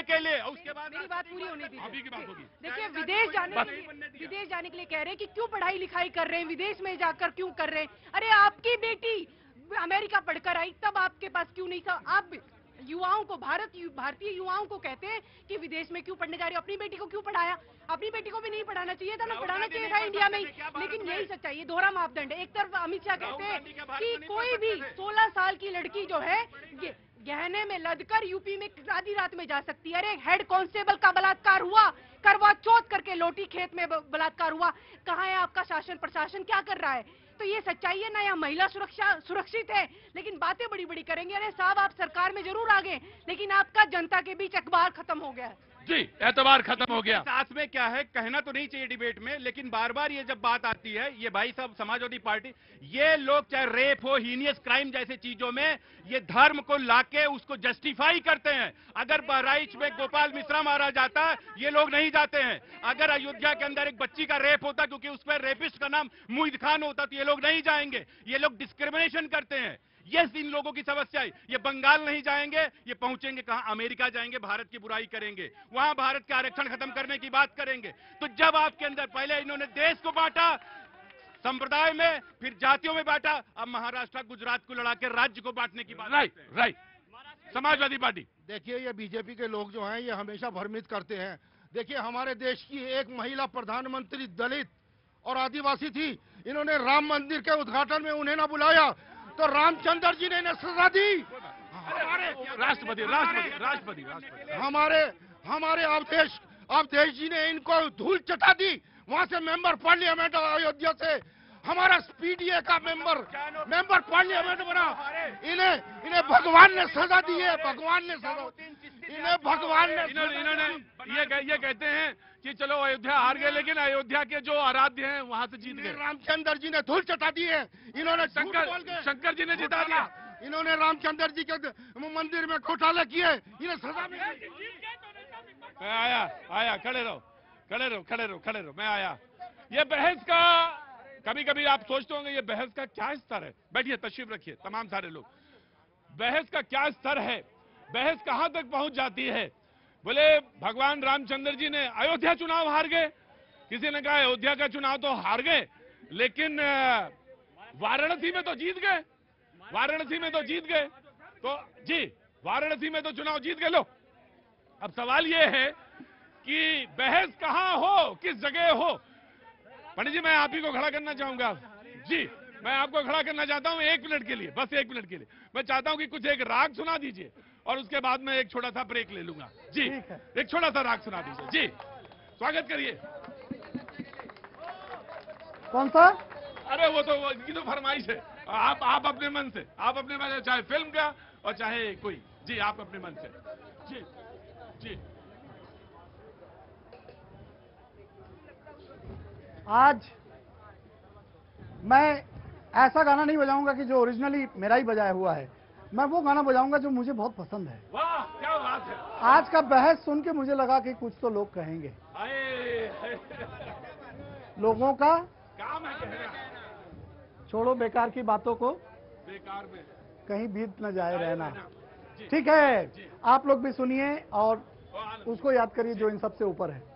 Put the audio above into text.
के लिए, उसके बाद मेरी बात पूरी होने दीजिए। अभी की बात होगी। देखिए, विदेश जाने के लिए कह रहे हैं कि क्यों पढ़ाई लिखाई कर रहे हैं, विदेश में जाकर क्यों कर रहे हैं। अरे आपकी बेटी अमेरिका पढ़कर आई, तब आपके पास क्यों नहीं था। आप युवाओं को, भारतीय युवाओं को कहते हैं कि विदेश में क्यों पढ़ने जा रही हो। अपनी बेटी को क्यों पढ़ाया? अपनी बेटी को भी नहीं पढ़ाना चाहिए था ना, पढ़ाना चाहिए था इंडिया में ही। लेकिन यही सच्चाई है, दोहरा मापदंड है। एक तरफ अमित शाह कहते हैं कि कोई भी 16 साल की लड़की जो है गहने में लदकर यूपी में आधी रात में जा सकती है। अरे हेड कांस्टेबल का बलात्कार हुआ, करवा चौथ करके लोटी खेत में बलात्कार हुआ। कहाँ है आपका शासन प्रशासन, क्या कर रहा है? तो ये सच्चाई है ना, यहाँ महिला सुरक्षा सुरक्षित है, लेकिन बातें बड़ी बड़ी करेंगे। अरे साहब, आप सरकार में जरूर आगे, लेकिन आपका जनता के बीच अखबार खत्म हो गया है। जी, एतबार खत्म हो गया। साथ में क्या है, कहना तो नहीं चाहिए डिबेट में, लेकिन बार बार ये जब बात आती है, ये भाई साहब समाजवादी पार्टी, ये लोग चाहे रेप हो, हीनियस क्राइम जैसे चीजों में ये धर्म को लाके उसको जस्टिफाई करते हैं। अगर बहराइच में गोपाल मिश्रा मारा जाता, ये लोग नहीं जाते हैं। अगर अयोध्या के अंदर एक बच्ची का रेप होता, क्योंकि उस पर रेपिस्ट का नाम मुहिद खान होता, तो ये लोग नहीं जाएंगे। ये लोग डिस्क्रिमिनेशन करते हैं। ये इन लोगों की समस्या है। ये बंगाल नहीं जाएंगे, ये पहुंचेंगे कहां? अमेरिका जाएंगे, भारत की बुराई करेंगे, वहां भारत का आरक्षण खत्म करने की बात करेंगे। तो जब आपके अंदर पहले इन्होंने देश को बांटा संप्रदाय में, फिर जातियों में बांटा, अब महाराष्ट्र गुजरात को लड़ा के राज्य को बांटने की बात। Right, Samajwadi party. देखिए, ये बीजेपी के लोग जो हैं, ये हमेशा भ्रमित करते हैं। देखिए, हमारे देश की एक महिला प्रधानमंत्री दलित और आदिवासी थी। इन्होंने राम मंदिर के उद्घाटन में उन्हें ना बुलाया तो रामचंद्र जी ने इन्हें सजा दी। राष्ट्रपति हमारे अवधेश जी ने इनको धूल चटा दी। वहां से मेंबर पार्लियामेंट अयोध्या से हमारा पीडीए का मेंबर पार्लियामेंट बना। इन्हें भगवान ने सजा दी है, इन्होंने ये कहते हैं कि चलो अयोध्या हार गए, लेकिन अयोध्या के जो आराध्य हैं वहां से जीत गए। रामचंद्र जी ने धूल चटा दी है। इन्होंने शंकर जी ने जिता दिया। इन्होंने रामचंद्र जी के मंदिर में घोटाले किए, इन्हें सजा मिली। आया खड़े रहो, मैं आया। ये बहस का कभी कभी आप सोचते होंगे, ये बहस का क्या स्तर है। बैठिए, तशरीफ रखिए तमाम सारे लोग। बहस का क्या स्तर है, बहस कहां तक पहुंच जाती है। बोले भगवान रामचंद्र जी ने अयोध्या चुनाव हार गए। किसी ने कहा अयोध्या का चुनाव तो हार गए, लेकिन वाराणसी में तो जीत गए। तो जी, वाराणसी में तो चुनाव जीत गए। लो, अब सवाल ये है कि बहस कहां हो, किस जगह हो। पंडित जी, मैं आप ही को खड़ा करना चाहूंगा। जी, मैं आपको खड़ा करना चाहता हूं 1 मिनट के लिए, बस 1 मिनट के लिए। मैं चाहता हूं कि कुछ एक राग सुना दीजिए और उसके बाद मैं एक छोटा सा ब्रेक ले लूंगा। जी, एक छोटा सा राग सुना दीजिए। जी, स्वागत करिए। कौन सा? अरे वो तो इनकी तो फरमाइश है। आप अपने मन से, चाहे फिल्म का और चाहे कोई। जी, आप अपने मन से। जी जी। आज मैं ऐसा गाना नहीं बजाऊंगा कि जो ओरिजिनली मेरा ही बजाया हुआ है। मैं वो गाना बजाऊंगा जो मुझे बहुत पसंद है। वाह, क्या बात है। आज का बहस सुन के मुझे लगा कि कुछ तो लोग कहेंगे। लोगों का काम है कहना। छोड़ो बेकार की बातों को, बेकार में कहीं बीत न जाए रहना। ठीक है, आप लोग भी सुनिए और उसको याद करिए जो इन सबसे ऊपर है।